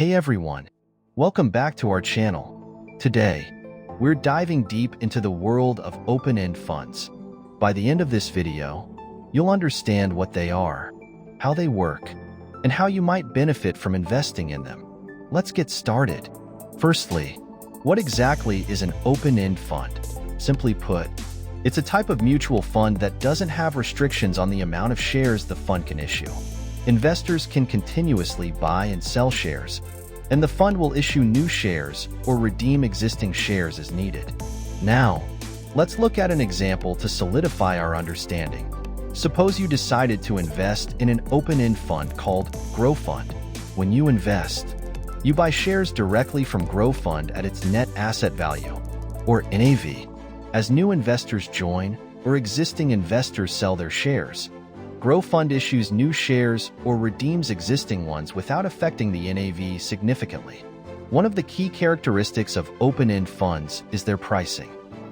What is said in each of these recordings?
Hey everyone, welcome back to our channel. Today, we're diving deep into the world of open-end funds. By the end of this video, you'll understand what they are, how they work, and how you might benefit from investing in them. Let's get started. Firstly, what exactly is an open-end fund? Simply put, it's a type of mutual fund that doesn't have restrictions on the amount of shares the fund can issue. Investors can continuously buy and sell shares, and the fund will issue new shares or redeem existing shares as needed. Now, let's look at an example to solidify our understanding. Suppose you decided to invest in an open-end fund called Grow Fund. When you invest, you buy shares directly from Grow Fund at its net asset value, or NAV. As new investors join or existing investors sell their shares, Grow Fund issues new shares or redeems existing ones without affecting the NAV significantly. One of the key characteristics of open-end funds is their pricing.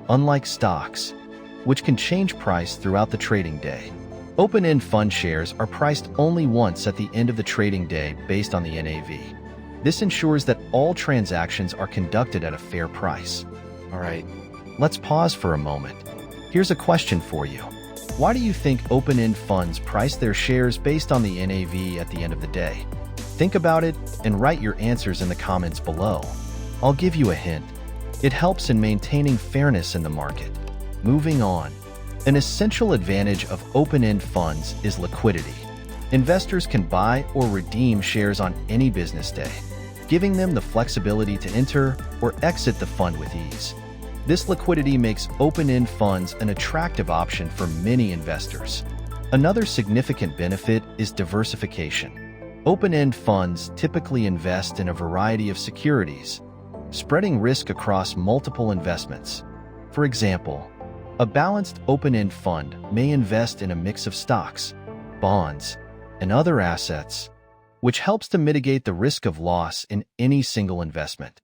Unlike stocks, which can change price throughout the trading day, open-end fund shares are priced only once at the end of the trading day based on the NAV. This ensures that all transactions are conducted at a fair price. All right, let's pause for a moment. Here's a question for you. Why do you think open-end funds price their shares based on the NAV at the end of the day? Think about it and write your answers in the comments below. I'll give you a hint. It helps in maintaining fairness in the market. Moving on, an essential advantage of open-end funds is liquidity. Investors can buy or redeem shares on any business day, giving them the flexibility to enter or exit the fund with ease. This liquidity makes open-end funds an attractive option for many investors. Another significant benefit is diversification. Open-end funds typically invest in a variety of securities, spreading risk across multiple investments. For example, a balanced open-end fund may invest in a mix of stocks, bonds, and other assets, which helps to mitigate the risk of loss in any single investment.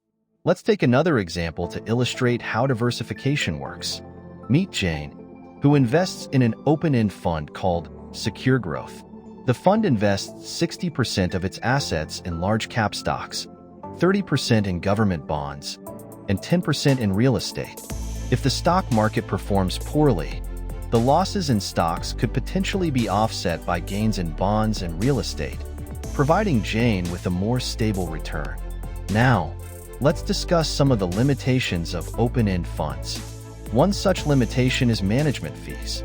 Let's take another example to illustrate how diversification works. Meet Jane, who invests in an open-end fund called Secure Growth. The fund invests 60% of its assets in large-cap stocks, 30% in government bonds, and 10% in real estate. If the stock market performs poorly, the losses in stocks could potentially be offset by gains in bonds and real estate, providing Jane with a more stable return. Now, let's discuss some of the limitations of open-end funds. One such limitation is management fees.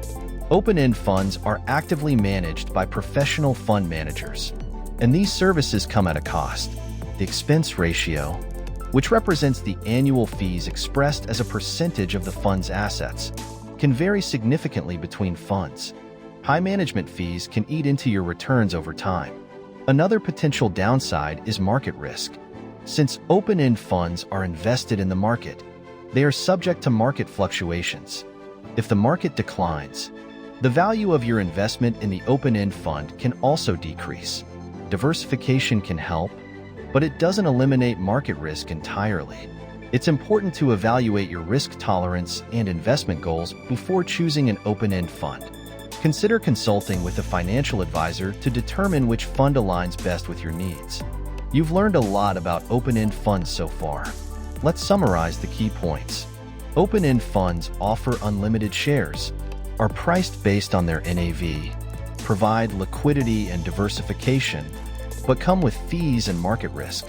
Open-end funds are actively managed by professional fund managers, and these services come at a cost. The expense ratio, which represents the annual fees expressed as a percentage of the fund's assets, can vary significantly between funds. High management fees can eat into your returns over time. Another potential downside is market risk. Since open-end funds are invested in the market, they are subject to market fluctuations. If the market declines, the value of your investment in the open-end fund can also decrease. Diversification can help, but it doesn't eliminate market risk entirely. It's important to evaluate your risk tolerance and investment goals before choosing an open-end fund. Consider consulting with a financial advisor to determine which fund aligns best with your needs. You've learned a lot about open-end funds so far. Let's summarize the key points. Open-end funds offer unlimited shares, are priced based on their NAV, provide liquidity and diversification, but come with fees and market risk.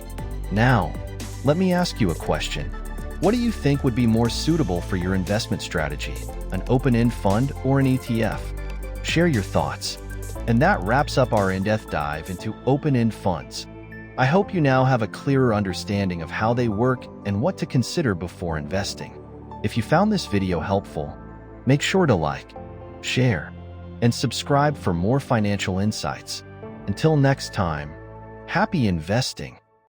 Now, let me ask you a question. What do you think would be more suitable for your investment strategy, an open-end fund or an ETF? Share your thoughts. And that wraps up our in-depth dive into open-end funds. I hope you now have a clearer understanding of how they work and what to consider before investing. If you found this video helpful, make sure to like, share, and subscribe for more financial insights. Until next time, happy investing!